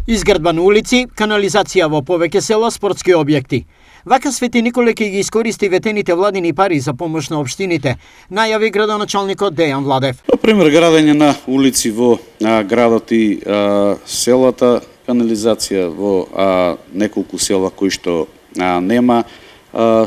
Изградба на улици, канализација во повеќе села, спортски објекти. Вака Свети Николе ќе ги искористи ветените владини пари за помош на општините, најави градоначалникот Дејан Владев. Например, градење на улици во градот и селата, канализација во неколку села кои што нема,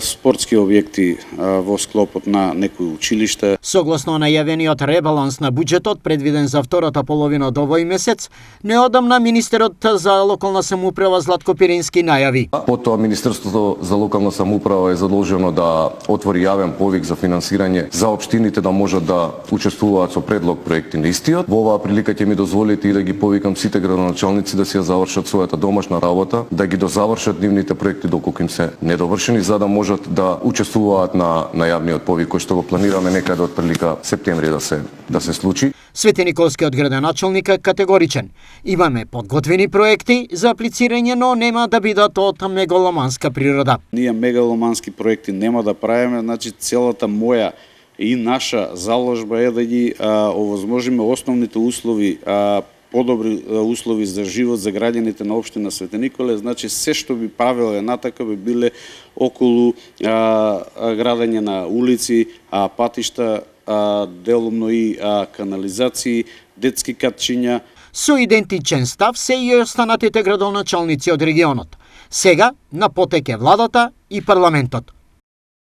спортски објекти во склопот на некои училишта. Согласно најавениот ребаланс на буџетот предвиден за втората половина од овој месец, неодамна министерот за локална самоуправа Златко Пирински најави. Потоа Министерството за локална самоуправа е задолжено да отвори јавен повик за финансирање за општините да можат да учествуваат со предлог проекти на истиот. Во оваа прилика ќе ми дозволите и да ги повикам сите градоначалници да си ја завршат својата домашна работа, да ги дозавршат нивните проекти доколку им се недовршени, за да можат да учествуваат на јавниот повик кој што го планираме некаде од прилика септември да се случи. Свети Николскиот градоначалник е категоричен. Имаме подготвени проекти за аплицирање, но нема да бидат од мегаломанска природа. Ние мегаломански проекти нема да правиме, значи целата моја и наша заложба е да ги овозможиме основните услови, подобри услови за живот за граѓаните на општина Свети Николе, значи се што би правеле натака би биле околу градење на улици, патишта, делумно и канализации, детски катчиња. Со идентичен став се и останатите градоначалници од регионот. Сега на потек е владата и парламентот.